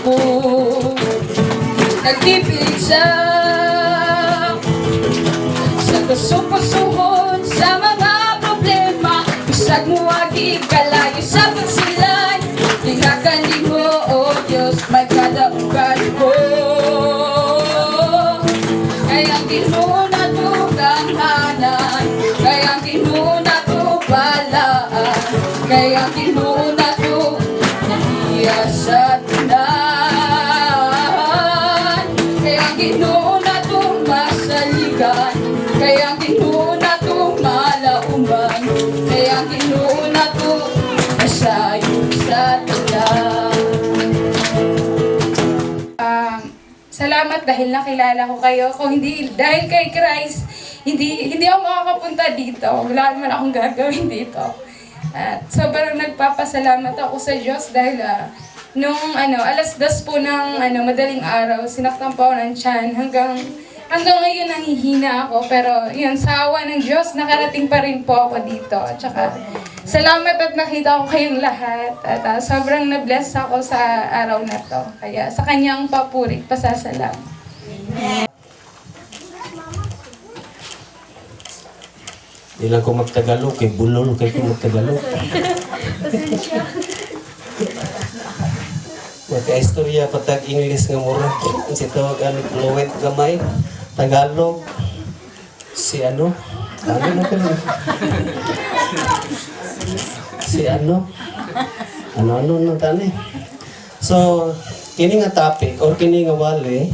ko. Nagpipilit siya sa gusto-gustuhon sa mga problema. Bisag mo agib kalayo sa pagsilay, tinakanin mo, oh Diyos, may kadaugan ko. Kaya kinuna to ganghanan, kaya kinuna to balaan, kaya kinuna to nahiya sa tunan, kaya kinuna to masaligan, kaya kinuna to malauman, kaya kinuna to masayo sa tunan. Salamat dahil nakilala ko kayo. Kung hindi dahil kay Christ, hindi ako makakapunta dito. Wala naman akong gagawin dito. At sobrang nagpapasalamat ako sa Diyos dahil nung 2:00 po ng madaling araw, sinaktan po ako ng tiyan. Hanggang ngayon nanghihina ako. Pero yun, sa awa ng Diyos, nakarating pa rin po ako dito. At saka, salamat at nakita ko kayong lahat. At sobrang na-bless ako sa araw na to. Kaya sa kanyang papuri, pasasalam. Di lang ko magtagalog, kay bulol kay ko magtagalog. Magka-istorya patag English nga mura. Si tawag fluent gamay. Tagalog. Si ano? Ano na pala? Si ano? Ano na tani? So, kini nga topic or kini nga wali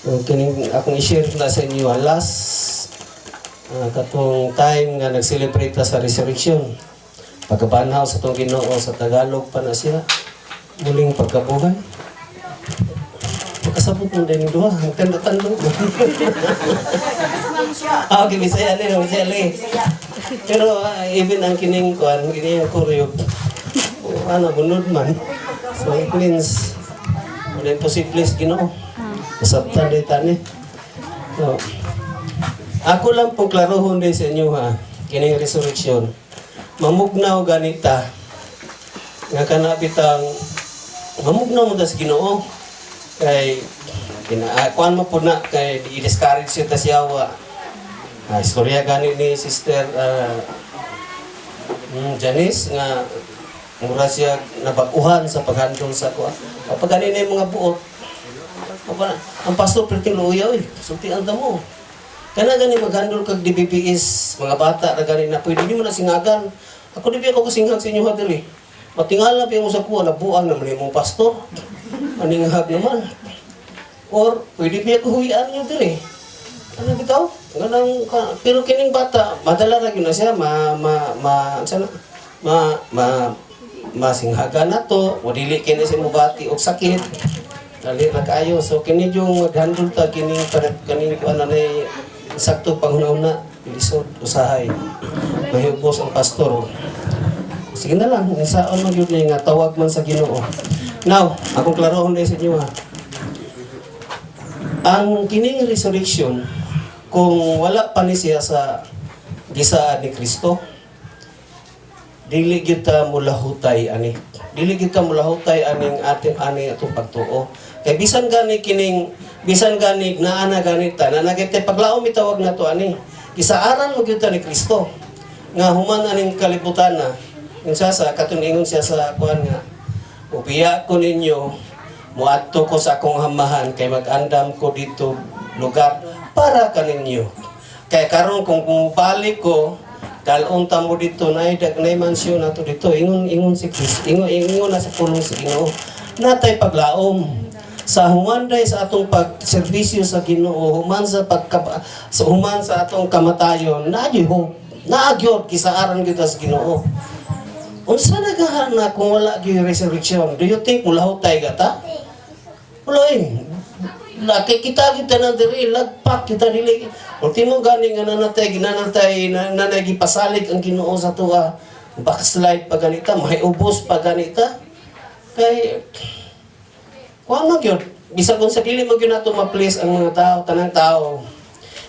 o kini akong i-share na sa inyo last katong time nga nag-celebrate sa resurrection. Pagkabanaw sa itong Ginoo sa Tagalog pa na siya. Muling pagkabuhay. Pagkasabot mo din yung duha. Ang tanda-tanda mo. Okay, Bisaya li. Pero even ang kining kuan, kining kuryog, bunod man. So it means, wala imposible sa Ginoo. Masabtan din tani. So, ako lang po klarohon din sa inyo ha, kining resurrection. Mamugnaw ganita, nga kanapitang, mamugnaw mo da sa Ginoo. Kay, kuan mo po na, kay i-discourage siya ta siyawa. Istorya gani ni Sister Janice, nga mura siya nabaguhan sa paghandol sa kuan. Kapag gani na yung mga buot, ang pastor perting luya, sultian ta mo. Kana gani maghandol kag DBPS, mga bata na gani na pwede mo na singagan. Ako di ako singhag sa inyo ha diri. Matingala pa mo sa kuha, nabuang naman yung pastor. Maninghag naman. Or pwede pa ako huwian nyo diri. Ano bitaw? Pero kining bata, madala na na siya, masinghaga na to, o dili kini siya mubati o sakit. Dali na kayo. So kini yung maghandol ta, kining kuha na sakto panghuna-una, pilisod, usahay. Mahibos ang pastor. Sige na lang, isaon mo yun nga tawag man sa Ginoo. Now, akong klarohon na sa inyo ha. Ang kining resurrection, kung wala pa ni siya sa gisaan ni Kristo, dili kita mulahutay ani. Dili kita mulahutay aning atong pagtuo. Kay bisan gani naana ganita na nagitay paglaom mitawag na to ani. Isaaran mo gyud ni Kristo nga human aning kalibutan na. Unsa sa katuningon siya sa kuan nga upiya ko ninyo muadto ko sa akong hamahan kay mag-andam ko dito lugar para kaninyo. Kay karon kung balik ko dalon ta mo dito na dagnay mansyon nato dito ingon si Kristo ingon na sa pulong sa Ginoo natay paglaom sa humanday sa atong pagserbisyo sa Ginoo human sa human sa atong kamatayon naagyod kisaaran gyud sa Ginoo. Unsa nagahana kung wala gyud resurrection? Do you think mulahutay gata? Wala nakikita kita na diri lagpak kita dili. Ultimo gani nga nanatay gipasalig ang Ginoo sa tuwa. Backslide pa ganita, may ubos pa ganita. Kay kuan man gyud bisag kung sa dili mo gyud nato ma-please ang mga tao, tanang tao.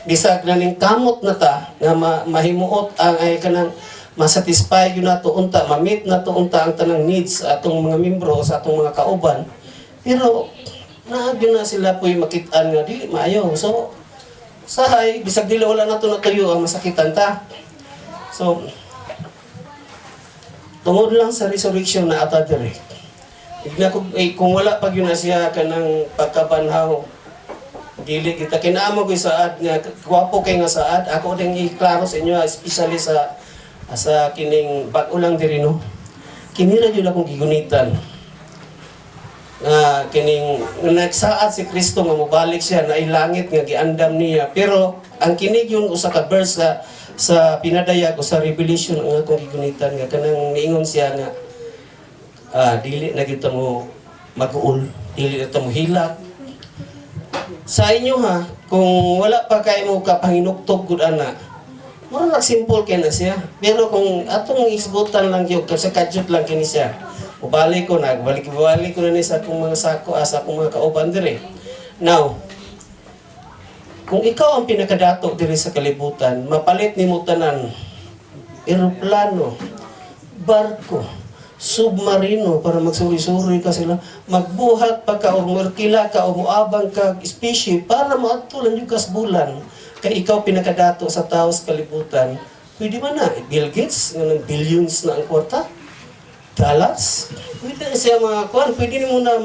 Bisag naning kamot na ta nga mahimuot ang ay kanang masatisfy yun nato unta, ma-meet nato unta ang tanang needs sa atong mga membro, sa atong mga kauban. Pero naagyo na sila po'y makitaan nga di maayo. So sahay bisag dili wala nato natuyo ang masakitan ta. So tungod lang sa resurrection na ata dire. Kung wala pag yun na siya kanang pagkabanhaw, dili kita kinaamo ko saad nga gwapo kay nga saad. Ako ding iklaro sa inyo especially sa kining bag-ulang diri no. Kinira jud akong gigunitan. Kining nagsaad si Kristo nga mobalik siya na ilangit nga giandam niya. Pero ang kinig yung usa ka verse sa pinadayag o sa Revelation ang akong gigunitan nga kanang niingon siya nga dili na kita mo mag-uul, dili na mo hilak. Sa inyo ha, kung wala pa kayo mo kapanginugtog gud ana, mura na simple kay na siya. Pero kung atong isgutan lang yung sa kadyot lang kini siya, balik ko na ni sa akong mga sako, sa akong mga kauban dire. Now, kung ikaw ang pinakadato diri sa kalibutan, mapalit nimo tanan eroplano, barko, submarino para magsuri-suri ka sila, magbuhat pa ka o murkila ka o muabang ka species para maatulan yung kasbulan. Kay ikaw pinakadato sa tao sa kalibutan, pwede man na, Bill Gates, ng billions na ang kwarta, dollars, pwede na siya mga kuhan, pwede mo na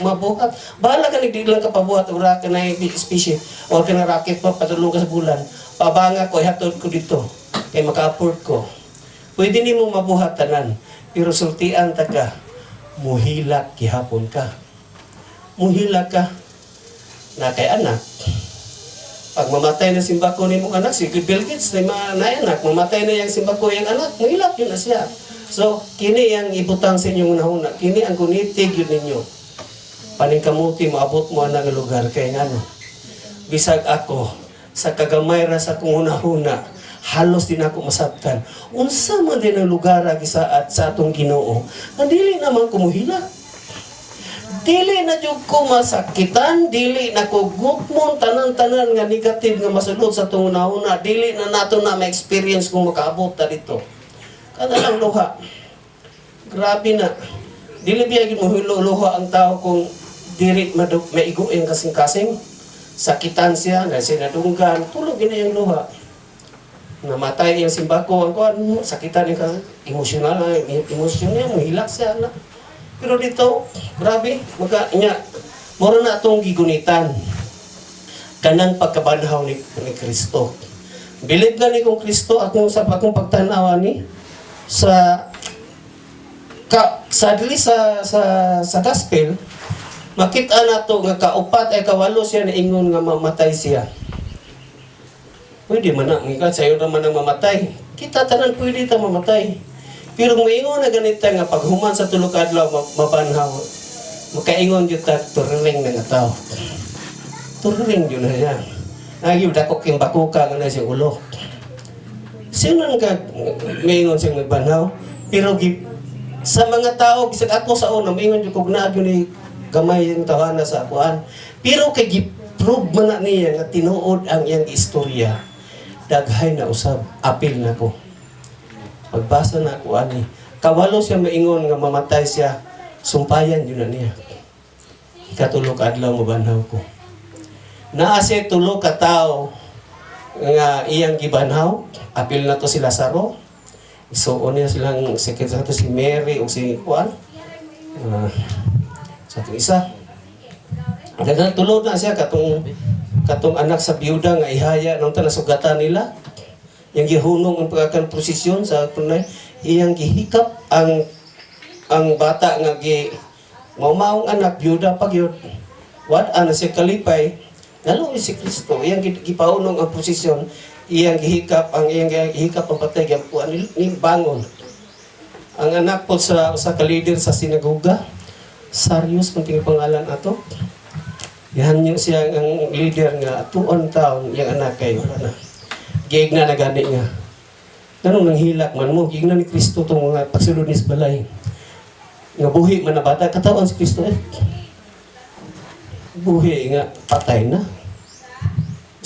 mabuhat. Bahala ka nagdilang ka pabuhat, ura ka na species, o ka na rocket pa, patulong ka sa bulan, pabanga ko, ihatod ko dito, kay maka-afford ko. Pwede ni mo mabuhatanan, pero sultian ta ka, muhilak gihapon ka. Muhilak ka, na kay anak. Pag mamatay na simbako ni mong anak, si Bill Gates na anak, mamatay na yung simbako yung anak, muhilak yun na siya. So, kini ang ibutang sa inyong unahuna, kini ang kunitig yun ninyo. Paningkamuti, maabot mo ang lugar, kay nga no. Bisag ako, sa kagamay ra sa kong unahuna, halos din ako masabtan. Unsa man din ang lugar gisaad sa atong Ginoo, na dili naman kumuhila. Dili na jud ko masakitan, dili na ko gukmon tanan-tanan nga negative nga masulod sa atong una-una, dili na nato na ma-experience kung makaabot ta dito. Kada lang luha. Grabe na. Dili biya gid mo luha ang tao kung dili maigo ang kasing-kasing. Sakitan siya, na sinadunggan, tulog na yung luha. Namatay yung simbako, ang kuhan, sakitan yung emosyonal, emosyon niya, mahilak siya na. Pero dito, grabe, mura na itong gigunitan. Kanang pagkabanhaw ni Kristo. Believe gani kong Kristo, akong pagtanawa ni, sa gospel, makita na to nga kaupat ay kawalo siya na ingon nga mamatay siya. Pwede man na, mga sayo naman ang mamatay. Kita tanan pwede ta mamatay. Pero maingon na ganita nga paghuman sa tulog adlaw mabanhaw. Makaingon jud ta turing na nga tao. Turing jud na siya. Nagyud dako king bakuka nga na siya ulo. Sino nga maingon siyang nagbanhaw? Pero sa mga tao bisag ako sa una maingon jud kog naagyo ni gamay yung tawana sa akuan. Pero kay gi-prove man na niya nga tinuod ang iyang istorya. Daghay na usab, apil na ko. Pagbasa na ako ani, kawalo siya maingon nga mamatay siya, sumpayan yun na niya. Ikatulog adlaw mabanhaw ko. Naa siya tulo ka tao nga iyang gibanhaw, apil na to si Lazaro. Isuon niya silang second sa to si Mary o si Juan. Sa to isa. Dagang tulog na siya katong anak sa biyuda nga ihaya nung tanasugatan nila. Yang gihunong ang pagkakan prosesyon sa tunay, iyang gihikap ang bata nga maumaong anak biyuda pag yun. Wad-an na siya kalipay, nalo si Kristo, iyang gipaunong ang prosesyon, iyang gihikap ang patay gyampuan ni bangon. Ang anak po sa ka-leader sa sinagoga, Sarius kung tingin pangalan ato. Yan yung siya ang leader nga tuon taon yung anak kayo na. Giig na nagani nga. Ganun nang hilak man mo, giig na ni Kristo itong mga pagsulod ni balay. Nga buhi man na bata, katawan si Kristo buhi nga, patay na.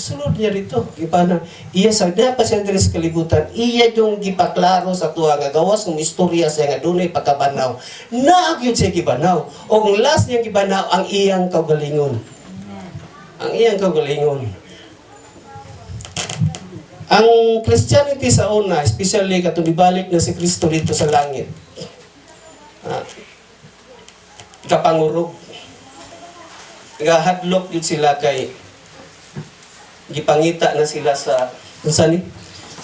sulod niya dito. Gipana, iya sa dapat siya diri sa kalibutan, iya yung gipaklaro sa tuwa nga gawas ng istorya siya nga dunay pagkabanaw. Naagyod siya gibanaw. O ang last niya gibanaw, ang iyang kaugalingon. Ang iyang kaugalingon. Ang Christianity sa una, especially katong ibalik na si Kristo dito sa langit. Kapangurog. Gahadlok yun sila kay gipangita na sila sa unsa ni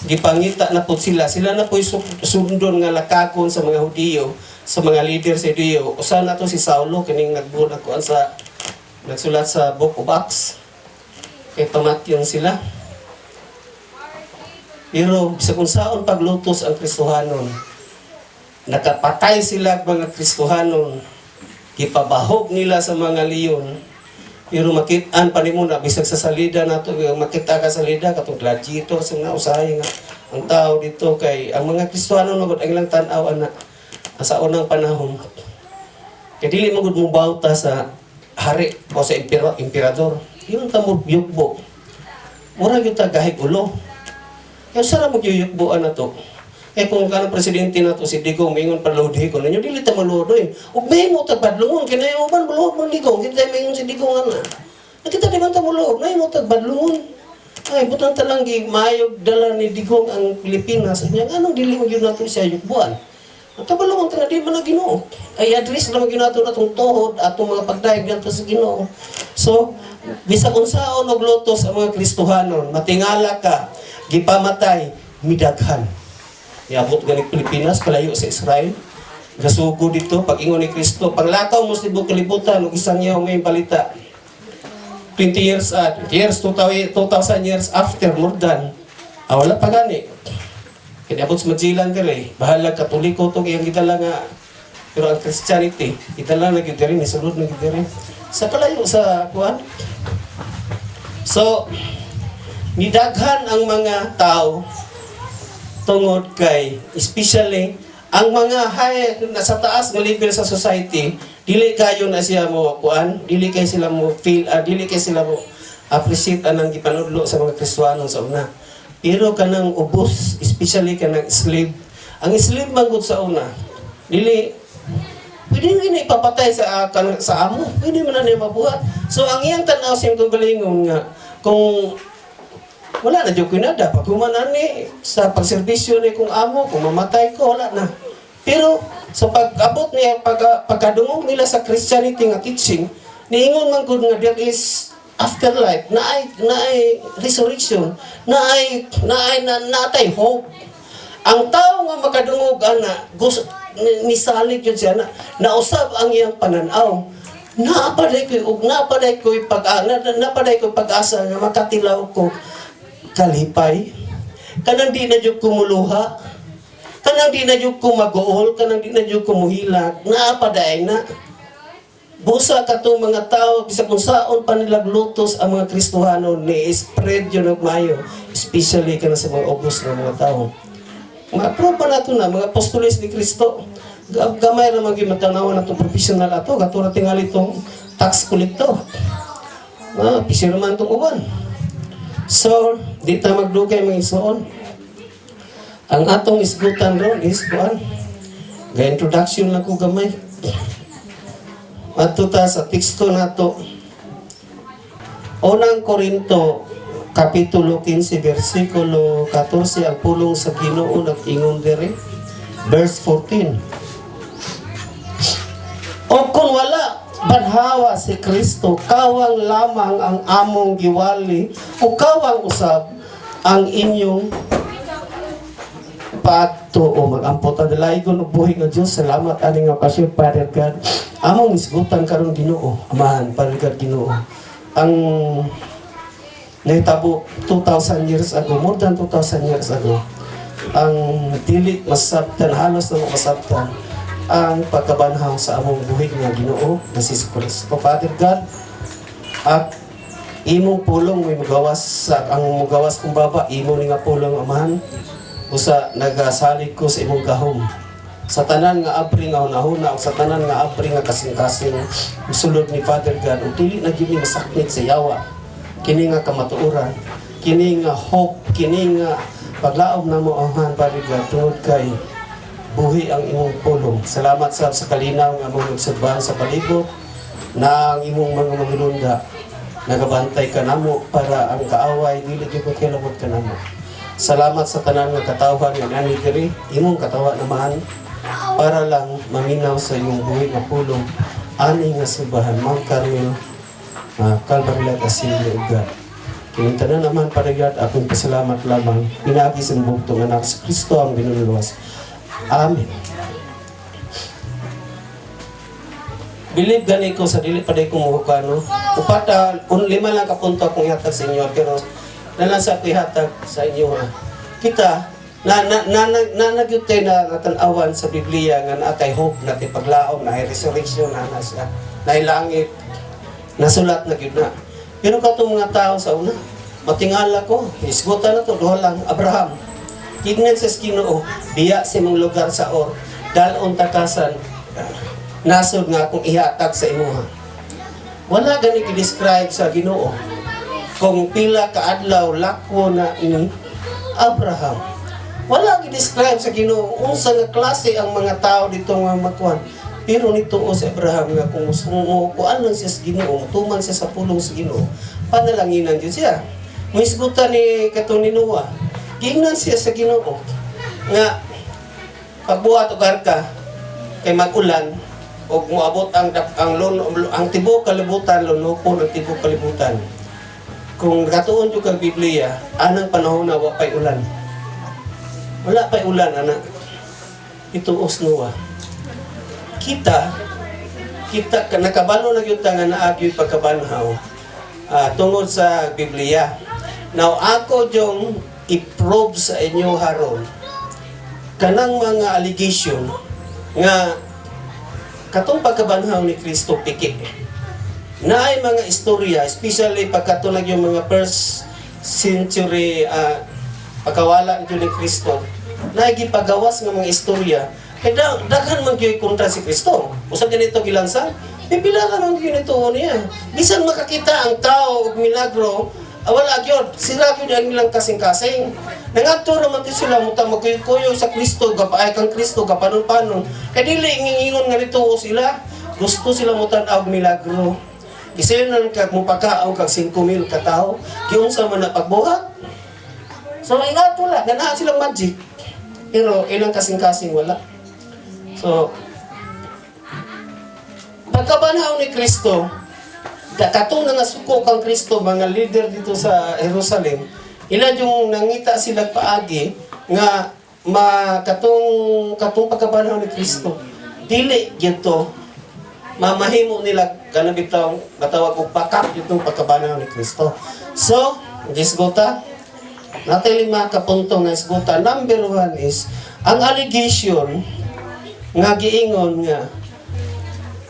gipangita na po sila na po sundon nga lakakon sa mga Hudiyo, sa mga leader sa Hudiyo. Usa na to si Saulo kining nagbuhat ko sa nagsulat sa Book of Acts kay pamatyon sila. Pero sa kung saan paglutos ang Kristohanon, nakapatay sila mga Kristohanon, gipabahog nila sa mga leon. Pero makitaan pa ni mo na, bisag sa salida na ito, makita ka sa salida, katong gladiator, sa mga usahay nga, ang tao dito kay, ang mga Kristohanon, ang ilang tanaw na, sa unang panahon, kaya dili magud mo bauta sa hari o sa emperador. Yun tamod yukbo. Mura yung tagahig ulo. Kaya sara magyuyukboan na to. Eh kung kanang presidente na to, si Digong, mayngon palodi ko ninyo, dili ta maludoy. Ug may mo tagbadlungon, kinayoban, maluhod mo Digong, kita mayngon si Digong na. Nakita di man ta maluhod, may mo tagbadlungon. Ay, butang talang mayog dala ni Digong ang Pilipinas. Niya, anong dili mo yun nato siya yukbuan? Ang tabalungon ta nga di man na Ginoo. Ay, address na mo yun nato natong tuhod, atong mga pagdayag nato sa Ginoo. So, bisag unsaon og lutos ang mga Kristohanon, matingala ka, gipamatay, midaghan. Iabot ganing Pilipinas, kalayo sa Israel. Gasugo dito, pag-ingon ni Kristo. Paglakaw mo sa libong kalibutan, ug isang yaw may balita. 20 years, 2000 years after, more than. Wala pa gani. Kaya abot sa Magellan diri, bahala Katoliko to kayang gidala nga. Pero ang Christianity, gidala na gidiri, nisulod na gidiri. Sa kalayo sa kuan. So, nidaghan ang mga tao tungod kay especially ang mga high nasa taas nga level sa society, dili kayo na siya mo kuan, dili kay sila mo feel, dili kay sila mo appreciate anang gipanudlo sa mga Kristohanon sa una. Pero kanang ubos, especially kanang slave, ang slave man gud sa una, dili pwede na ipapatay sa amo, pwede man na niya mabuhat. So ang iyang tanaw siyang kagalingon nga kung wala na joke na dapat kumanan ni sa pagserbisyo ni kung amo, kung mamatay ko, wala na. Pero sa pag-abot niya, pagkadungog nila sa Christianity nga teaching, niingon man gud nga there is afterlife, na ay resurrection, na natay hope. Ang tao nga makadungog ana, gusto misalig yun siya na nausab ang iyang pananaw. Napaday ko pag-asa nga makatilaw ko kalipay, kanang di na jud kumuluha, kanang di na jud kumagool, kanang di na jud kumuhilag, naapaday na. Busa katong mga tao, bisa kung saon pa nila lutos ang mga Kristohanon, ni-spread yun ng mayo, especially kana sa mga obos ng mga tao. Mga propa na ito na, mga apostoles ni Kristo, gamay na mga matanawan na itong professional ato, katulad tingali itong tax collector. Pisir naman itong uban. So, di tayo magdugay mga isuon. Ang atong isgutan ron is kuan. Ga-introduction lang ko gamay. Ato ta sa teksto nato. Unang Korinto, Kapitulo 15, versikulo 14, ang pulong sa Ginoo nag-ingon diri. Verse 14. O kung wala banhawa si Kristo, kawang lamang ang among giwali, o kawang usab ang inyong pagtuo. Mag-ampot ang dalaygon o buhi nga Diyos. Salamat aning nga okasyon, Father God. Among isgutan karon Ginoo, Amahan, Father God, Ginoo. Ang nahitabo 2,000 years ago, more than 2,000 years ago, ang dili masabtan, halos na masabtan ang pagkabanhaw sa among buhig nga Ginoo na si Kristo, Father God. At imong pulong may magawas sa ang magawas kong baba, imo ni nga pulong Amahan. Usa nagasalig ko sa imong gahom. Sa tanan nga abri nga hunahuna, o sa tanan nga abri nga kasing-kasing sulod ni Father God, o dili na gyud masakit sa yawa. kini nga kamatuoran, kini nga hope, kini nga paglaom na mo ahan Father God tungod kay buhi ang imong pulong. Salamat sa kalinaw nga mong nagsudbahan sa palibot na ang imong mga manginunda nagabantay ka namo para ang kaaway dili gyud makilabot ka namo. Salamat sa tanan nga katawhan nga nani diri imong katawa naman para lang maminaw sa imong buhi nga pulong ani nga subahan Mount Carmel, Calvary Light Assembly of God. Kinuntanan naman Father God, akong pasalamat lamang pinagi sa bugtong anak sa Kristo ang binululuwas. Amen. Believe gani ko sa dili pa day ko muhukano. Upata, lima lang kapunto akong ihatag sa inyo, pero nalang sa ihatag sa inyo ha. Kita, nagyut tayo na natanawan sa Biblia nga natay hope, natay paglaom, natay resurrection, natay langit, nasulat na gyud na. Pero katong mga tao sa una, matingala ko, isgutan na to, duha lang, Abraham. Tignan sa Ginoo, biya sa imong lugar sa Or, dalon takasan, nasod nga akong ihatag sa imuha. Wala gani i-describe sa Ginoo kung pila ka adlaw lakwo na ini Abraham. Wala i-describe sa Ginoo unsa nga klase ang mga tao dito nga makuan. Pero nituo si Abraham nga kung kuan lang siya sa Ginoo, tuman siya sa pulong sa Ginoo, panalanginan jud siya. Misgutan ni katong ni Noah, gingnan siya sa Ginoo nga pagbuhat og arka kay mag-ulan og moabot ang tibuok kalibutan lunupon ang tibuok kalibutan. Kung katuon jud kang Biblia, anang panahon na wa pay ulan. Wala pay ulan ana. Ituos Noah. Kita nakabalo na gyud nga naagi pagkabanhaw tungod sa Biblia. Now ako jong i-probe sa inyo haron kanang mga allegation nga katong pagkabanhaw ni Kristo piki. Naay mga istorya, especially pagkatulag yung mga first century pagkawala ni Kristo, naay gipagawas nga mga istorya. Kaya daghan man gyud kontra si Kristo. Usa ganito gilansang, pipilaran man gyud ito niya. Bisan makakita ang tao og milagro, wala gyud, sira gyud ang ilang kasing-kasing. Nangadto naman ti sila muta magkuyo sa Kristo, gapaay kang Kristo gapanon-panon. Kay dili ngingon nga nito sila, gusto sila mutan-og milagro. Gisinan kag mupakaaw kag 5,000 ka tawo, giunsa man na pagbuhat. So ingadto la, ganahan silang magic. Pero ilang kasing-kasing wala. So, pagkabanhaw ni Kristo, katong na nasuko kang Kristo, mga leader dito sa Jerusalem, ilan yung nangita sila paagi nga katong pagkabanhaw ni Kristo, dili gito mamahimo nila kanang bitaw matawag og pakap itong pagkabanhaw ni Kristo. So, gisgota natay 5 ka punto nga isgota. Number 1 is ang allegation nga giingon nga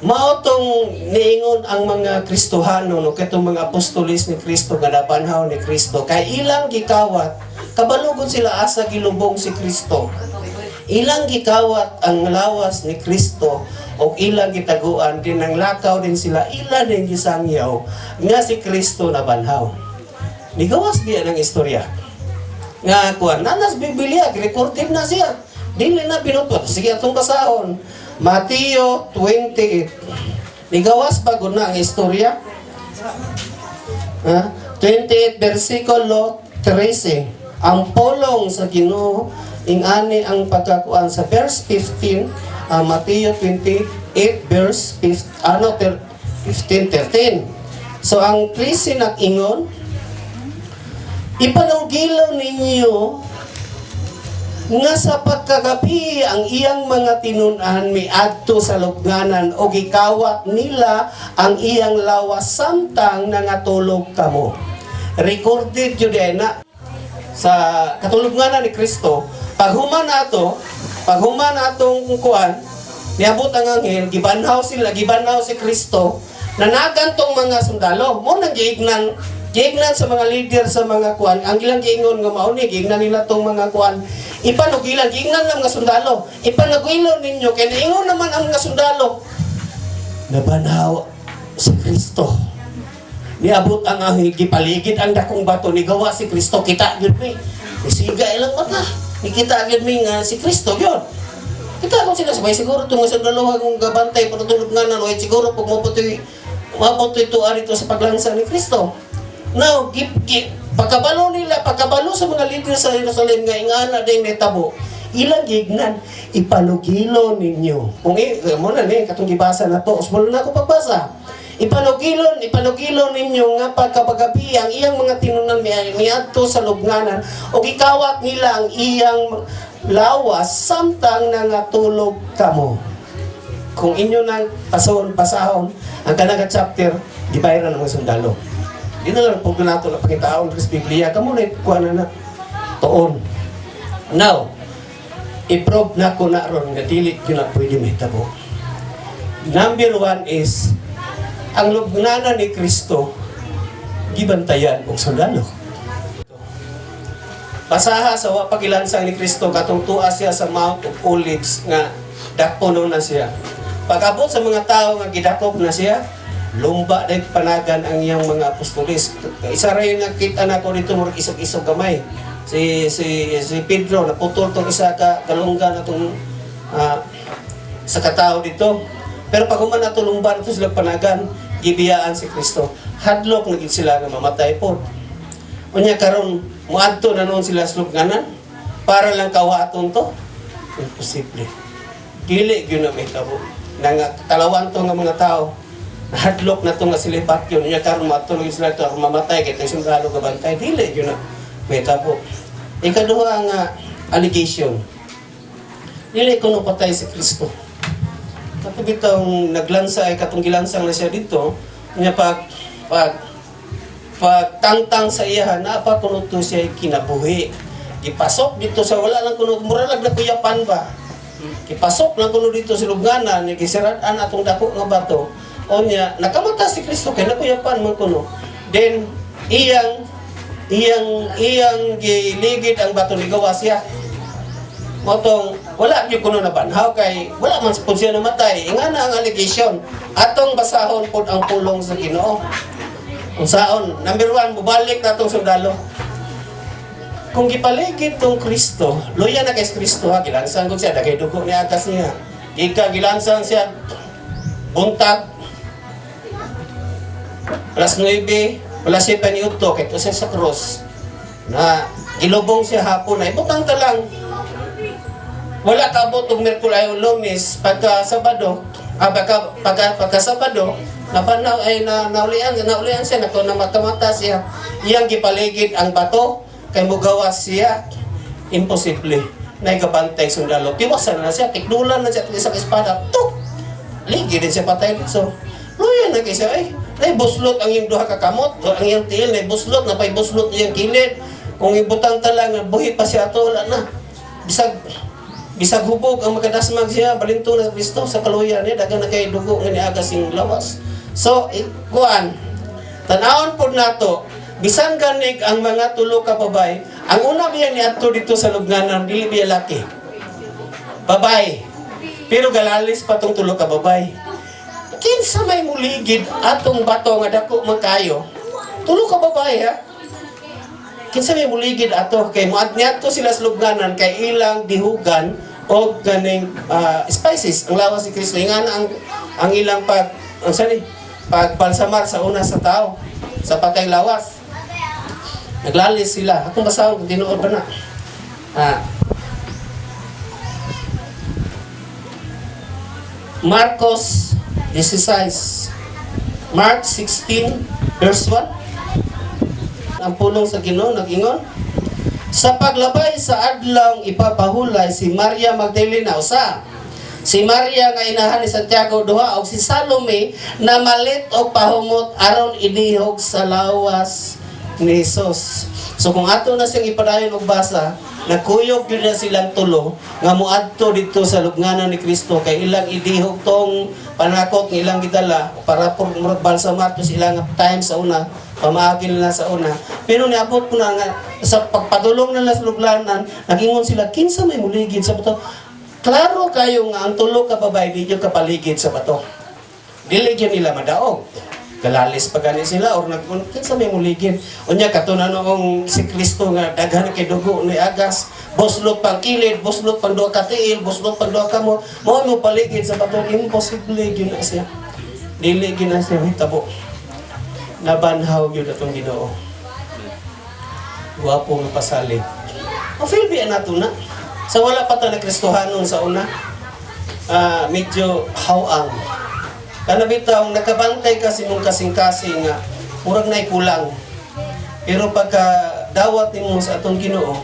mao tong niingon ang mga Kristohano no katong mga apostolis ni Kristo nga nabanhaw ni Kristo kay ilang gikawat kabalugod sila asa gilubong si Kristo. Ilang gikawat ang lawas ni Kristo o ilang gitaguan din ang lakaw din sila ilan din gisangyaw nga si Kristo nabanhaw. Nigawas diyan ang istorya. Nga kuan nanas Biblia recorded na siya. Dili na pinupot. Sige atong basahon. Mateo 28. Nigawas pa gud na ang istorya. 28 versikulo 13. Ang pulong sa Ginoo ingani ang pagkakuan sa verse 15, Mateo 28 verse 15-13. So ang 13 nag-ingon, ipanunggilaw ninyo nga sa pagkagabi ang iyang mga tinun-an miadto sa lubnganan o gikawat nila ang iyang lawas samtang nangatulog kamo. Recorded yun na sa katulubnganan ni Kristo. Paghuman atong kuan, niabot ang anghel, gibanhaw si Kristo, nanagan tong mga sundalo. Mo nang giignan sa mga leader sa mga kuan, ang ilang giingon nga mao ni giignan nila tong mga kuan. Ipanugilan, giingnan lang nga sundalo. Ipanugilan ninyo kay niingon naman ang mga sundalo. Nabanhaw si Kristo. Niabot ang gipaligid ang dakong bato ni gawa si Kristo, kita gyud mi. Nisiga ilang mata. Nikita gyud mi nga si Kristo gyud. Kita ko sila sabay siguro tungo sa dalawa kung gabantay patulog nga na siguro pag maputoy tuwa rito sa paglansa ni Kristo. Now, pagkabalo nila, pagkabalo sa mga leader sa Jerusalem nga ingana din netabo, ilang gignan, ipalugilo ninyo. Kung muna ni, katong gibasa na to, usmalo na ako pagbasa. Ipalugilo ninyo nga pagkabagabi ang iyang mga tinunan miadto sa lubnganan o gikawat nila ang iyang lawas samtang nangatulog kamo. Kung inyo nang pasahon ang kanaga chapter, gibayaran ng mga sundalo. Di na lang po nato na pagkitaon sa Biblia, kamo na kuha na toon. Now, i-probe na ko na ron nga dili yun na pwede may tabo. Number 1 is ang lubnganan ni Kristo gibantayan og sundalo. Pasaha sa pagilansang ni Kristo katong tuwa siya sa Mount of Olives nga dakono na siya. Pag-abot sa mga tao nga gidakop na siya, lumba dahil panagan ang iyang mga apostolis. Isa rin nakita na ko dito murag isog-isog gamay. Si Pedro naputol tong isa ka kalunggan atong sa katao dito. Pero pag human na tulumban ito sila panagan, gibiyaan si Kristo. Hadlok na gid sila nga mamatay po. Unya karon muadto na noon sila sa lubnganan para lang kawaton to. Imposible. Dili gyud na may tabo. Nang talawan to nga mga tao. Hadlok na to nga silipat yun. Unya karon matulog sila to mamatay kay isang galo gabantay. Dili gyud na may tabo. Ikaduha nga allegation. Dili kuno patay si Kristo. Kapag itong naglansa ay katong gilansang na siya dito, niya pagtangtang sa iyahan, napakunod to siya kinabuhi. Ipasok dito sa wala lang kuno, muralag na kuyapan ba? Ipasok lang kuno dito sa lubnganan, gisiraan atong dako nga bato. O niya, nakamata si Kristo kay nakuyapan man kuno. Then iyang giligid ang bato ni gawa siya. Motong wala gyud kuno na banhaw kay wala man sa siya namatay. Ingana ang allegation. Atong basahon pod ang pulong sa Ginoo. Unsaon? Number 1, mubalik natong sundalo. Kung gipaligid tong Kristo, loya na kay Kristo ha, gilansang gud siya dagay dugo ni agas niya. Gilansang siya buntag alas 9, wala siya paniudto kay tusa sa cross. Na gilubong siya hapon na ibutang ta lang. Wala kabot og Miyerkules o Lunes pagka Sabado, pagka Sabado napanaw ay naulian siya nako na matamata siya. Iyang gipaligid ang bato kay mugawas siya. Imposible. Naigabantay sundalo. Tiwasan na siya, tikdulan na siya sa espada. Tuk! Ligid din siya patay dito. Luya na kay siya ay buslot ang iyang duha ka kamot, ang iyang tiil na buslot na pay buslot iyang kilid. Kung ibutang talang buhi pa siya ato wala na. Bisag hubog ang makadasmag siya, balinto na sa Kristo sa kaluya niya, dagan na kay dugo nga niagas yung lawas. So, kuan, tanawon po nato, bisan ganig ang mga tulo ka babay, ang una biya ni ato dito sa lubnganan, dili biya laki. Babay. Pero galalis pa tong tulo ka babay. Kinsa may muligid atong bato nga dako man kayo, tulo ka babay ha? Kinsa may muligid ato kay muad niadto sila sa lubnganan kay ilang dihugan o ganing spices ang lawas ni Kristo ingana ang ilang pagbalsamar sa una sa tao sa patay lawas naglalis sila atong basahon kung tinuod ba na Marcos 16 Mark 16 verse 1 ang pulong sa Ginoo nag-ingon sa paglabay sa adlawng ipapahulay si Maria Magdalena usa, si Maria nga inahan ni Santiago duha og si Salome na malit og pahumot aron idihog sa lawas ni Jesus. So kung ato na siyang ipadayon og basa, nagkuyog gyud na silang tulo nga muadto dito sa lubnganan ni Kristo kay ilang idihog tong panakot ng ilang gidala para por balsamar to silang time sa una pamaagin nila sa una. Pero niabot ko na nga, sa pagpadulong nila sa lublanan, nagingon sila, kinsa may muligid sa bato. Klaro kayo nga, ang tulo ka babay, di yung kapaligid sa bato. Dili yun nila madaog. Galalis pa gani sila or kinsa may muligid. Unya katunan noong si Kristo nga daghan kay dugo ni agas, boslot pang kilid, boslot pang duha ka tiil, boslot pang duha ka mo paligid sa baton, imposible gyud na siya. Dili gyud na siya hitabo. Nabanhaw gyud atong Ginoo. Guwapo nga pasalig. Feel bi nato na. Sa wala pa ta na Kristohanon sa una. Medyo hawang. Kana bitaw nakabantay kasi mong kasing-kasing nga murag nay kulang. Pero pagka dawat nimo sa atong Ginoo,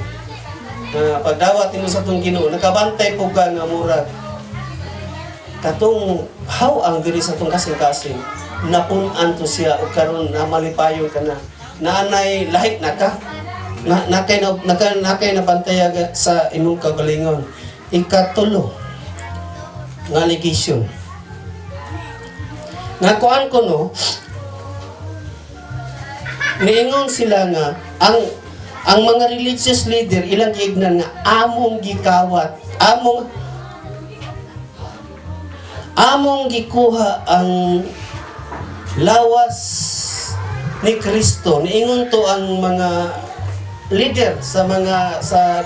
pagdawat nimo sa atong Ginoo, nakabantay po ka nga murag katong hawang diri sa atong kasing-kasing. Napun-an to siya o karon na malipayon ka na. Naanay lahit na ka. Nakay na bantayaga sa imong kagalingon. Ikatulo nga allegation. Nga kuan ko no, niingon sila nga ang mga religious leader ilang giignan nga among gikawat, among gikuha ang lawas ni Kristo. Niingon to ang mga leader sa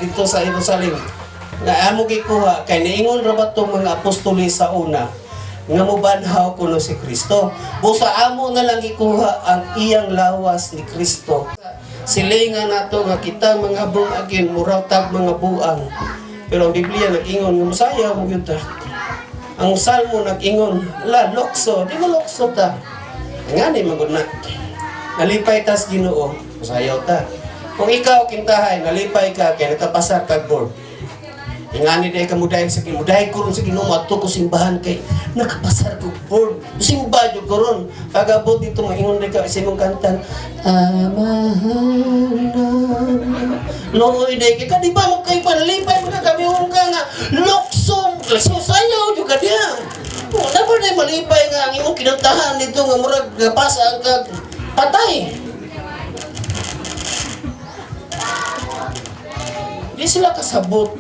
dito sa Jerusalem nga among gikuha kay niingon ra ba tong mga apostoli sa una nga mobanhaw kuno si Kristo. Busa amo na lang ikuha ang iyang lawas ni Kristo. Silingan nato nga kita mga born again murag tag mga buang. Pero ang Biblia nag-ingon nga Mosaya mo gyud ta. Ang Salmo nag-ingon, la lokso, di mo lokso ta. Ngani magud na. Nalipay tas Ginoo, masayaw ta. Kung ikaw kintahay nalipay ka kay nakapasar kag board. Ingani day kamuday sa kimuday ko ron sa Ginoo adto ko simbahan kay nakapasar ko board. Simba jud ko ron. Pagabot dito maingon day ka sa imong kantan. Looy day kay kadi ba mo kay panlipay mga kami ka nga loksom. Sayaw jud ka diya. Wala ba day malipay nga ang imong kinantahan dito nga murag pasa ang kag patay. Di sila kasabot.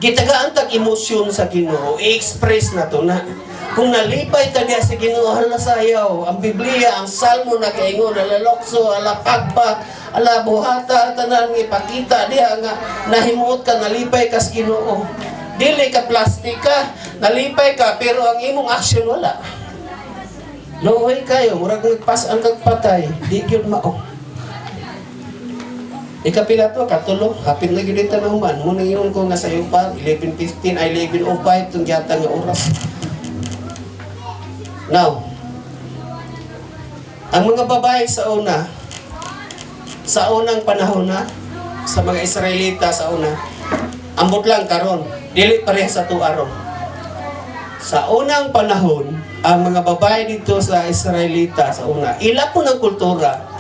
Gitagaan tag emosyon sa Ginoo, i-express na to na. Kung nalipay ta diya sa Ginoo, hala sayaw. Ang Biblia, ang Salmo na kaingon, ala lokso, ala pagpag, ala buhata, tanan ipakita diya nga nahimuot ka, nalipay ka sa Ginoo. Dili ka plastic ka, nalipay ka, pero ang imong action wala. Luoy kayo, murag nagpas ang kagpatay, di gyud mao. Ikapila to, katulo, hapit na gilita na human. Muna yun ko nga sa iyo pa, 11:15 ay 11:05, itong yata nga oras. Now, ang mga babae sa unang panahon na, sa mga Israelita sa una, ambot lang karon, dili pareha sa tuaron. Sa unang panahon, ang mga babae dito sa Israelita sa una, ila po ng kultura,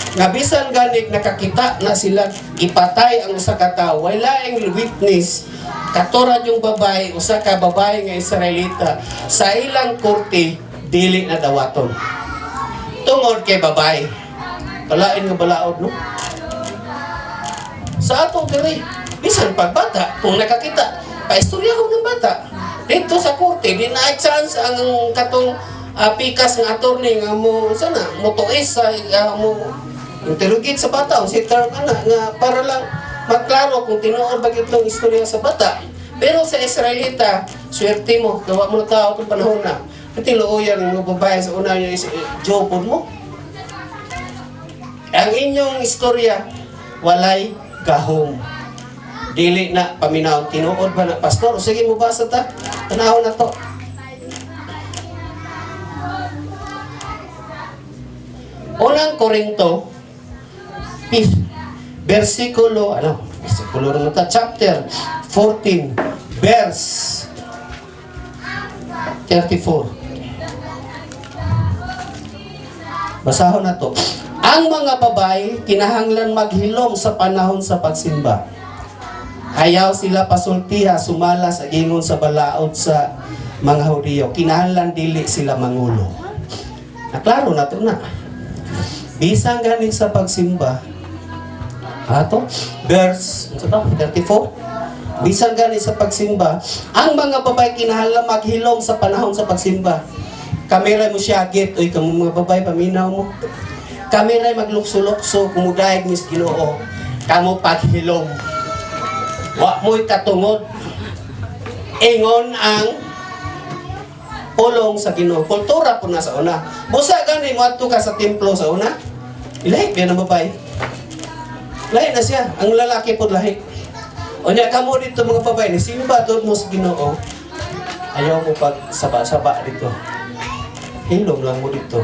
nga bisan ganik nakakita na sila ipatay ang usa ka tawo wala ang witness katurad yung babae usa ka babae nga Israelita sa ilang korte dili na dawaton tungod kay babae kalain nga balaod no sa ato diri bisan pagbata kung nakakita paistoryahon ng bata dito sa korte di na chance ang katong pikas nga attorney nga mo sana mo tuis sa mo interrogate sa bata, si term anak nga para lang maklaro kung tinuod ba itong istorya sa bata. Pero sa Israelita, swerte mo, gawa mo na tao itong panahon na. Pati looyan ng babae sa una niya jopod mo. Ang inyong istorya, walay gahom. Dili na paminaw, tinuod ba na pastor? O sige mo basa ta, tanahon na to. Unang Korinto, versikulo na ta, chapter 14, verse 34. Basahon na to. Ang mga babae, kinahanglan maghilom sa panahon sa pagsimba. Ayaw sila pasultiha, sumala sa gingon sa balaod sa mga Hudiyo. Kinahanglan dili sila mangulo. Naklaro na to na. Bisang ganing sa pagsimba, ato, verse 34. Bisan gani sa pagsimba, ang mga babae kinahanglan maghilom sa panahon sa pagsimba. Kamera mo siyagit, uy, kamo mga babae, paminaw mo. Kamera maglukso-lukso, kumudayag mis Ginoo. Kamo paghilom. Wa mo'y katungod. Ingon ang pulong sa Ginoo. Kultura po na sa una. Busa gani mo ato ka sa templo sa una. Ilahi biya ng babae. Lahi na siya. Ang lalaki po lahi. O niya kamo dito mga babae, ni simba doon mo sa Ginoo. Ayaw mo pag saba-saba dito. Hilom lang mo dito.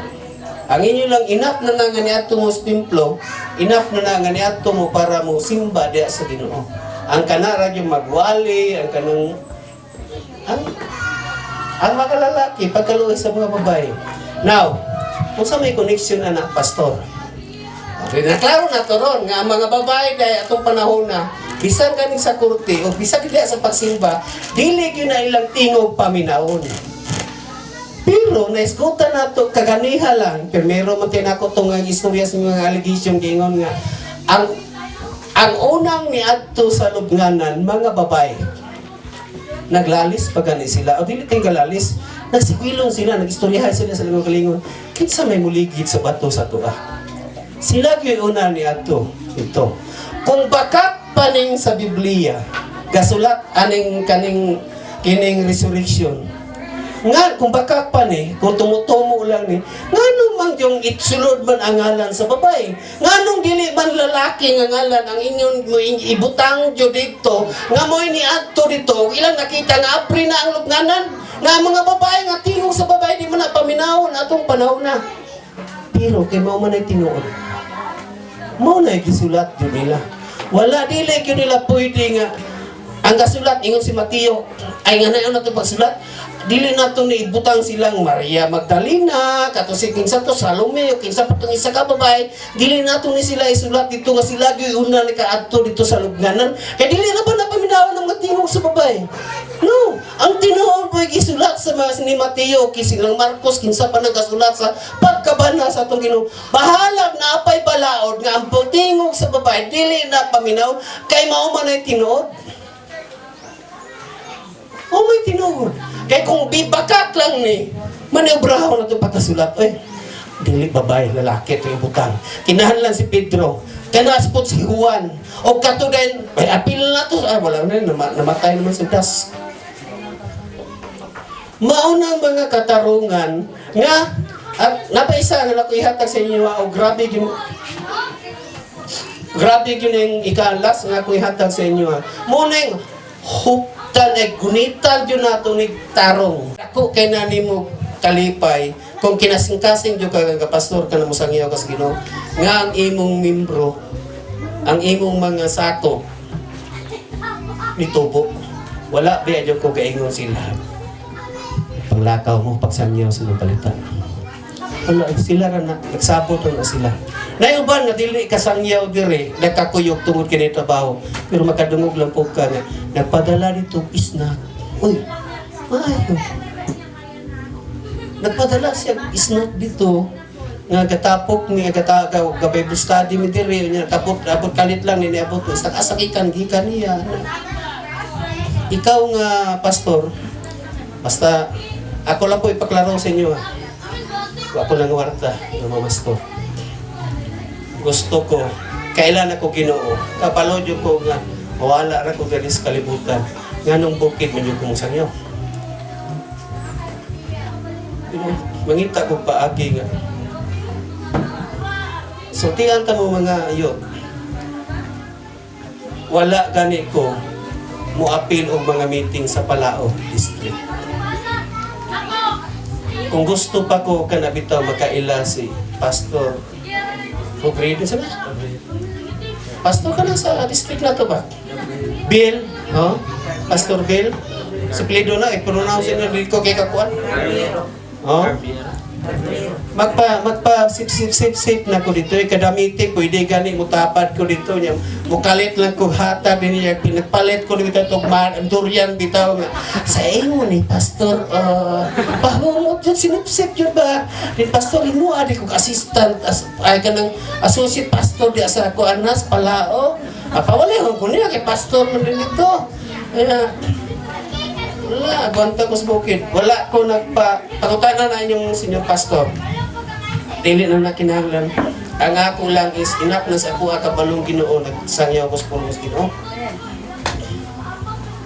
Ang inyo lang enough na nga ni ato mo sa templo, enough na nga ni ato mo para mo simba diya sa Ginoo. Ang kanara yung magwali, ang kanang ang mga lalaki pagkaluoy sa mga babae. Now, kung sa may connection na pastor. Okay, naklaro na to ron nga ang mga babae dahil atong panahon na bisan ganing sa kurte o bisan kaya sa pagsimba, dili yun na ilang tingog paminaon. Pero naiskutan na to kaganiha lang. Pero man tinako itong istorya sa mga allegation gingon nga ang unang niadto sa lubnganan mga babae. Naglalis pa gani sila. O dili kay galalis, nagsikwilon sila, nagistoryahan sila sa lingon-lingon. Kinsa may muligid sa bato sa tuwa. Sila gyud una niadto ito. Kung bakak paning sa Biblia, gasulat aning kining resurrection. Nga, kung baka pa ni, kung tumutumo lang ni, nga mang yung itsulod man ang ngalan sa babae. Nga nung dili man lalaki nga ngalan ang inyong ibutang dyo dito, nga mo ini adto dito, ilang nakita nga apri na ang lubnganan, nga mga babae nga tingog sa babae, di man na paminahon atong panahon na. Pero kay mao man ay tinuod. Mao na gisulat yun nila. Wala dili yun nila pwede nga ang gasulat ingon si Mateo ay nga nayon nato pagsulat dili nato ni ibutang silang Maria Magdalena kato si kinsa to Salome o kinsa patong isa ka babae dili nato ni sila isulat dito nga sila gyud una ni kaadto dito sa lubnganan kay dili na ba napaminawan ng matingog sa babae. No, ang tinuod mo gisulat sa mga ni Mateo kisilang Marcos kinsa pa nagasulat sa pagkabana sa atong Ginoo. Bahalag na apay balaod nga ang pagtingog sa babae dili na paminaw kay mao man ay tinuod. O may tinuod. Kaya kung bibakak lang ni, maniobrahaw na itong pagkasulat. Uy, dili babae, lalaki ito yung butang. Kinahanlan si Pedro. Kanaspot si Juan. O kato din, ay apil na to. Ah, wala na, namatay naman si Das. Maunang mga katarungan nga, at napaisa nga ako ihatag sa inyo, o grabe yun yung ikalas nga ako ihatag sa inyo. Muna yung huptan ay gunitan yun nato ni tarong. Ako kay nani mo kalipay, kung kinasing-kasing yun ka pastor ka na mo sangyaw kas Ginoo, nga ang imong membro, ang imong mga sato, nitubo. Wala ba yun ko kaingon sila. Panglakaw mo, pagsangyaw sa mga palitan. Wala, sila na, nagsabot na sila. Nayuban na dili kasangyaw dire, nagkakuyog tungod kini trabaho. Pero makadungog lang po ka nga, nagpadala dito isna. Uy, maayo. Nagpadala siya isna dito. Nga katapok ni Bible study mi dire, nya abot kalit lang ni abot sa kasakikan gikan niya. Ikaw nga pastor, basta ako lang po ipaklaro sa inyo. Ako lang warta, ng mga pastor. Gusto ko, kailan ako Ginoo, kapalodyo ko nga, wala na ko ganis kalibutan, nga nung bukid mo yung kumusangyaw. Mangita ko paagi nga. So, tiyan ka mo mga yun. Wala gani ko, muapil o mga meeting sa Palao District. Kung gusto pa ko kanabitaw makaila si Pastor Progredo sana? Pastor ka na sa district na to ba? Bill? Oh? Pastor Bill? Suplido na, i-pronounce yun na ko kay kakuan? Oh? Magpa sip na ko dito, kadamiti, pwede gani, mutapad ko dito, mukalit lang ko hatag niya, pinagpalit ko dito itong durian bitaw nga. Sa inyo ni Pastor, pahungot yun, sinupsip yun ba? Din Pastor, ino, adik kong assistant, ay ka ng associate pastor, di asa ko anas, palao. Pawala ko niya, kay Pastor mo din dito. Wala, banta ko sa bukid. Wala ko nagpakutana na inyong senior pastor. Dili na nakinahanglan. Ang ako lang is enough na sa ako akabalong Ginoo, nagsangyaw ko sa pulong Ginoo.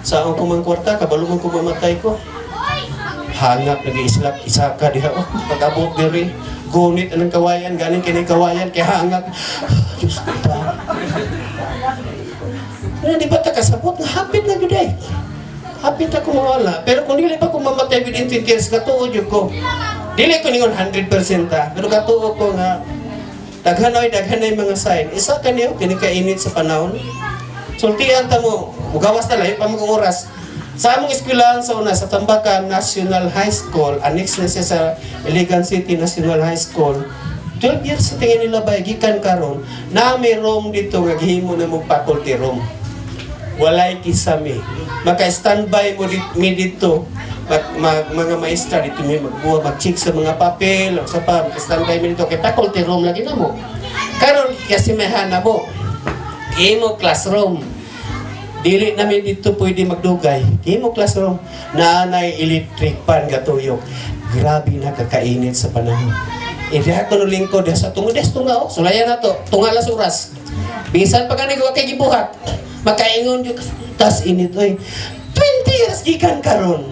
Sa akong kumang kwarta, kabalungan ko mamatay ko. Hangap, nag-iislap, isa ka diha. Pag-abot diri, gunit anong kawayan, galing kinay kawayan, kaya hangap. Diyos ko ta. Di ba ta kasabot? Hapit na yun eh. Hapit ako mawala. Pero kung dili pa ko mamatay within 20 years, katuod yun ko. Dili ko ningon 100% ha. Pero katuod ko nga, daghanay mga sign. Isa ka niyo, kinikainit sa panahon. Sultian ta mo, mugawas na lang, pamukong oras. Sa among eskwelahan sa una, sa Tambakan National High School, annex na siya sa Iligan City National High School, 12 years sa tingin nila ba, gikan karon na may room dito, naghihimo na mong faculty room. Walay kisame. Maka-standby mo mi dito, mga maestra dito, may magbuha, mag-check sa mga papel, sa pa, maka-standby mi dito, kay faculty room lagi na mo. Karon kasi may hana mo, imo classroom. Dili namin dito pwede magdugay. Imo classroom, naanay electric pan gatuyok. Grabe na kakainit sa panahon. Diha ko no lingkod diha sa tungod des tunga sulayan na to, tungalas oras. Bisan pa kani wa kay gibuhat. Makaingon jud tas init oy. 20 years gikan karon.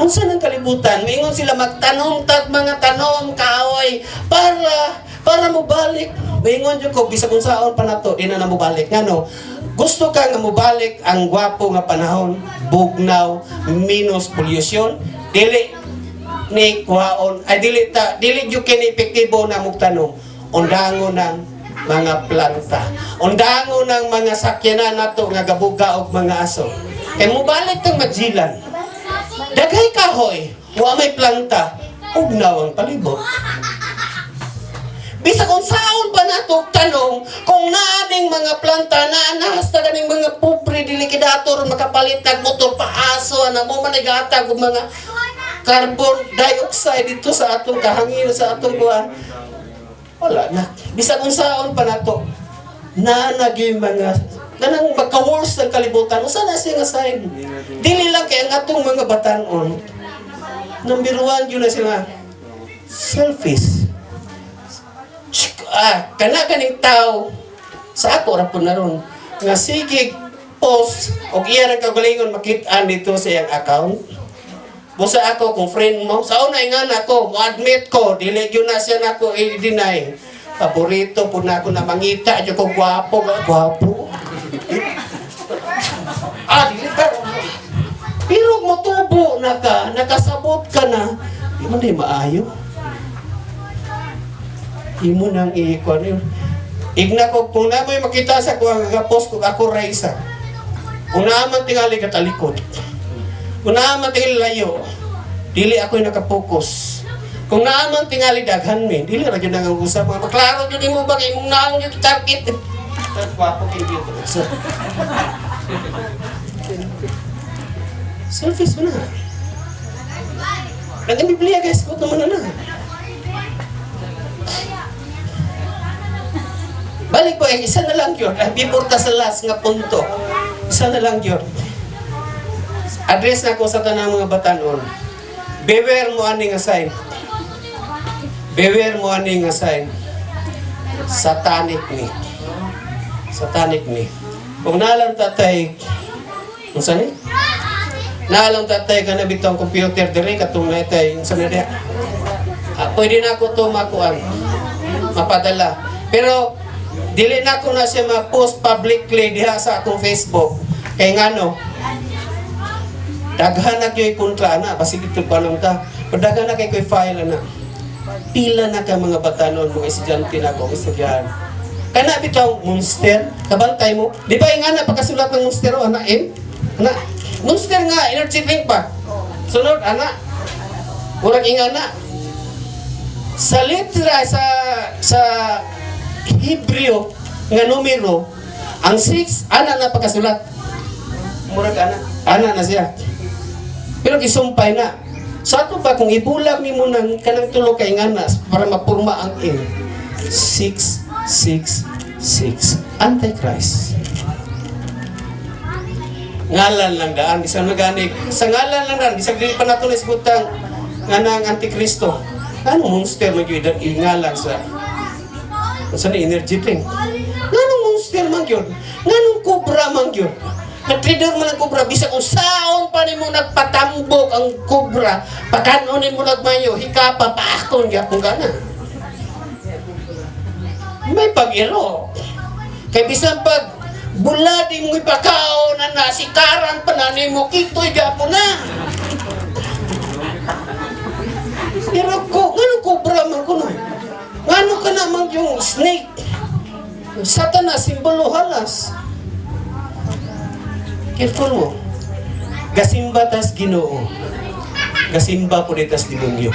Unsa nang kalibutan? Maingon sila magtanom tag mga tanom kaoy para mo balik. Maingon jud ko bisag unsaon pa nato di na mo balik ngano. Gusto ka nga mobalik ang gwapo nga panahon, bugnaw, minus pollution, dili ni kuhaon, ay dili jud kini epektibo na mugtanom. Undangon ng mga planta. Undangon ng mga sakyanan nato nga gabuga og mga aso. Kay mobalik kang majilan. Daghay kahoy, wa may planta, ugnaw ang palibot. Bisag kung saon pa nato tanong kung naaning mga planta na anahasta ganing mga pobre dilikidator makapalit nag motor paaso na mo manigatag og mga carbon dioxide dito sa atong kahangin sa atong buwan. Wala na. Bisag kung saon pa nato na naging mga ganang magka-worse ng kalibutan. Usa na siya nga sign. Dili lang kay ang atong mga batanon. Number 1 yun na sila. Selfish. Kana ganing tao sa ako ra po na ron nga sige post og iya ra kagalingon makit-an dito sa iyang account. Busa ako kung friend mo sa una nga nako mo admit ko dili gyud na siya nako i-deny. Paborito po na ako na mangita jud ko gwapo. Dili ka. Pero mo tubo na ka, nakasabot ka na, di man di maayo. Imo nang i-kuan yun. Igna ko, kung na may makita sa ko, post ko, ako raisa. Kung naaman tingali katalikod. Kung naaman tingali layo, dili ako'y nakapokus. Kung naaman tingali daghan min, dili ra gyud nang usap mga maklaro gyud imo ba kay imong naong gyud target. Gwapo kay gyud. Selfish mo na. Ang Biblia guys, ko naman na. Balik po, isa na lang yun. Before ta sa last nga punto. Isa na lang yun. Address na ko sa tanang mga batanon. Beware mo ani nga sign. Beware mo ani nga sign. Satanic ni. Satanic ni. Kung nalang tatay, kung saan eh? Nalang tatay ka na bitong computer dire katong natay, kung saan na pwede na ako ito makuan. Mapadala. Pero, dili na ko na siya ma-post publicly diha sa akong Facebook. Kaya nga no, daghan na kayo'y kontra na, basig ito pa lang ta. Pero daghan na kayo'y file na. Pila na ka mga batanon, mga estudyante na akong estudyan. Kaya na bitaw, Monster, kabantay mo. Di ba yung nga na pagkasulat ng Monster o, anak M? Anak, Monster nga, energy drink pa. Sunod, anak. Murag yung anak. Sa letra, sa Hebreo nga numero ang 6 ana na pagkasulat murag ana na siya pero gisumpay na sa ato pa kung ibulag nimo nang kanang tulo kay nganas para mapurma ang 666 Antichrist ngalan lang daan, bisag naganik. Sa ngalan lang daan, bisag di pa nato isgutang nga nang Antikristo. Ano monster man gyud ngalan sa energy drink. Nganong monster man gyud? Nganong cobra man gyud? Nag-trader man ang cobra, bisag kung saon pa nimo nagpatambok ang cobra, pagkanon nimo nagmayo, hikapa paakon gyapon kana. May pag-iro. Kay bisan pag bulading mo ipakaon na nasikaran pa na nimo kitoy gyapon na. Pero ngano cobra man kuno? Ngano ka naman yung snake? Satanas, simbolo halas. Careful mo. Gasimba tas Ginoo. Gasimba po ditas demonyo.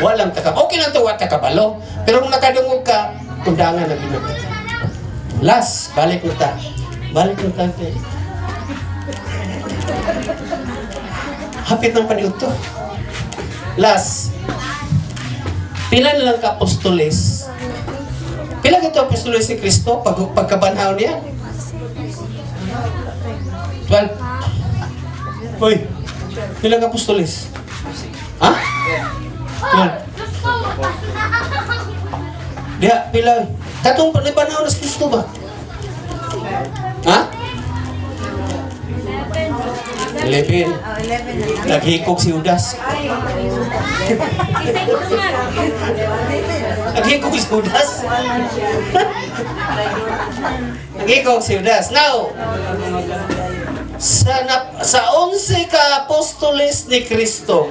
Walang taka. Okay lang to, takabalo. Pero kung nakadungog ka, undangan na Ginoo. Last, balik na ta. Balik na ta. Hapit ng paniud to. Last. Pila na lang ka apostoles. Pila ito apostoles ni Kristo pagkabanhaw niya? 12. Hoy, pila ka apostoles? Ha? 12. Diya, pila. Katong panibanaw na si Kristo ba? Ha? 11. Naghikog si Judas. Naghikog si Judas. Naghikog si Judas. Now, sa 11 ka apostoles ni Kristo,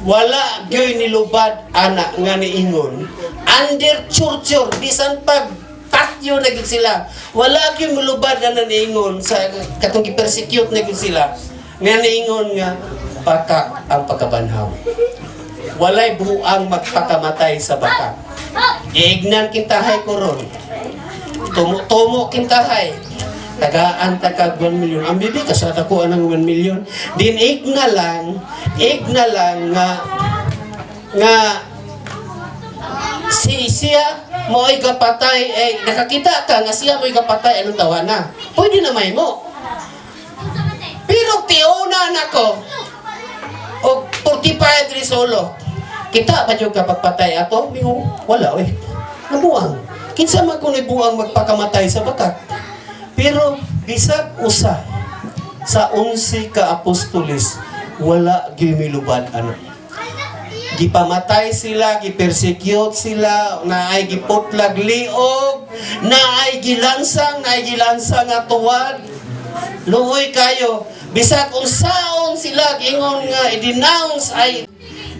wala gyoy nilubad ana nga niingon. Under church, bisan pag patyo na gid sila. Wala gyoy mulubad na niingon sa katong gi-persecute na gid sila. Nga niingon nga baka ang pagkabanhaw. Walay buang magpakamatay sa baka. Giignan kintahay koron. Tumo kintahay. Tagaan takag 1 million. Ang bibi ka sa takuan ng 1 million. Din igna lang nga siya mo'y gapatay, nakakita ka nga siya mo'y gapatay, anong tawa na? Pwede na may mo. Pero tiuna na ko, o 45 rin solo. Kita ba yung kapagpatay ato? Mingo, wala nabuang. Kinsa man kung buang magpakamatay sa bakat. Pero bisag usa sa 11 ka apostoles, wala gimilubad ano. Gipamatay sila, gipersecute sila, naay giputlag liog, naay gilansang nga tuwad. Luoy kayo, bisag unsaon sila gingon nga i-denounce ay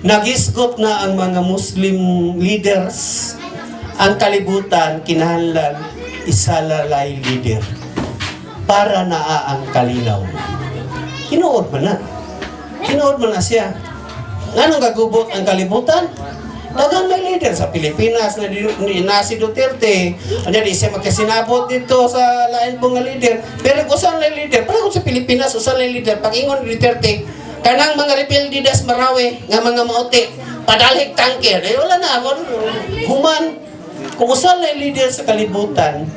nagisgot na ang mga Muslim leaders. Ang kalibutan kinahanglan isalalay leader para naa ang kalinaw. Kinuod man na siya. Anong gagubot ang kalibutan? Dagang may leader sa Pilipinas na si Duterte. Ano di siya magkasinabot dito sa lain pong leader. Pero usan na leader. Pero kung sa Pilipinas, usan na leader. Pag ingon ni Duterte, kanang mga rebeldidas Marawi, nga mga mauti, padalig tangker. Wala na. Human, kung usan na leader sa kalibutan,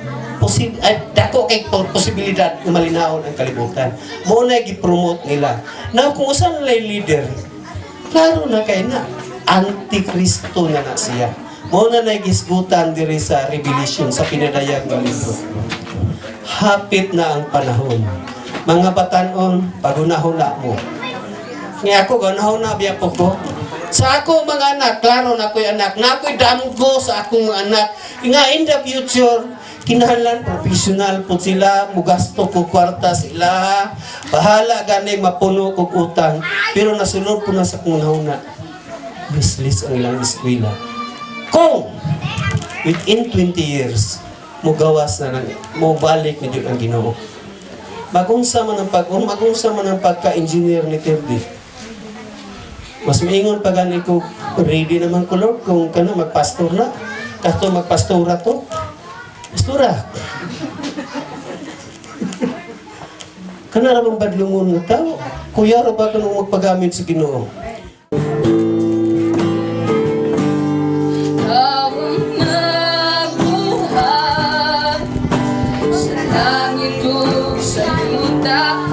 dako kay posibilidad na malinawon ang kalibutan. Muna gi-promote nila. Now, kung usan na leader, klaro na kay na Antikristo na siya. Muna na gisgutan diri sa Revelation sa pinadayag ng libro. Hapit na ang panahon. Mga batanon, pagunahon na mo. Nga ako, ganahon na biya po ko. Sa ako mga anak, klaro na ako'y anak. Na ako'y damgo sa akong anak. Nga in the future, kinahanglan professional po sila, mugasto ko kwarta sila, bahala gani mapuno kog utang, pero nasunod po na sa kunahuna. Bislis ang ilang eskwela. Kung within 20 years, mugawas na lang, mubalik ni Diyo ang Ginoo. Magunsa man ang pagka-engineer ni Terdi. Mas maingon pa gani ko, ready naman ko Lord, kung kana magpastor na. Kato magpastora to. Pastora. Kana ramang badlungon nga tao. Kuya ra ba kanang magpagamit sa Ginoo? Ikaw ang nagbuhat sa langit o sa luta.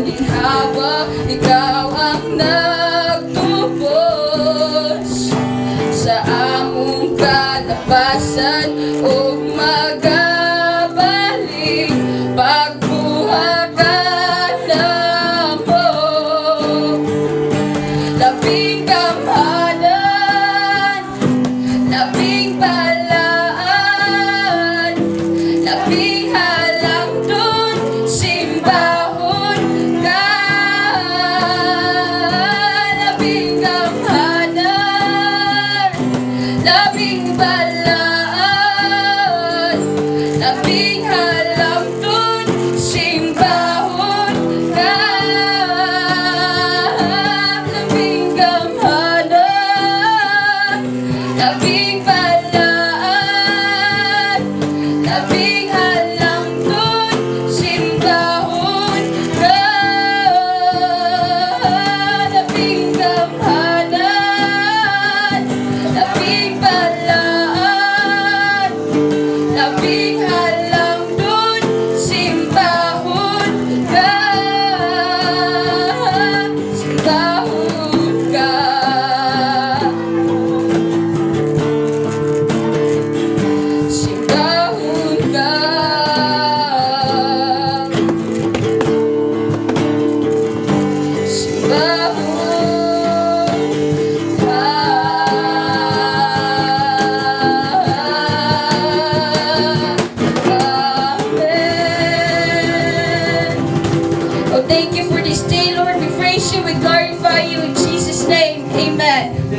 aking ginhawa, ikaw ang nagtubos sa among kalabasan ug magabalik pagbuhat mo. Labing kamhalan, labing balaan, labing halang dun, simbahon ka. Labing kamhalan, labing balaan, labing halang dun, simbahon ka. Labing kamhalan, labing balaan, labing halang dun, simbahon ka. Labing kamhalan, labing balaan, labing halang dun, simbahon ka. Simbahon ka. Simbahon ka. Simbahon ka. Amen. Oh, thank you for this day, Lord. We praise you, we glorify you in Jesus' name. Amen.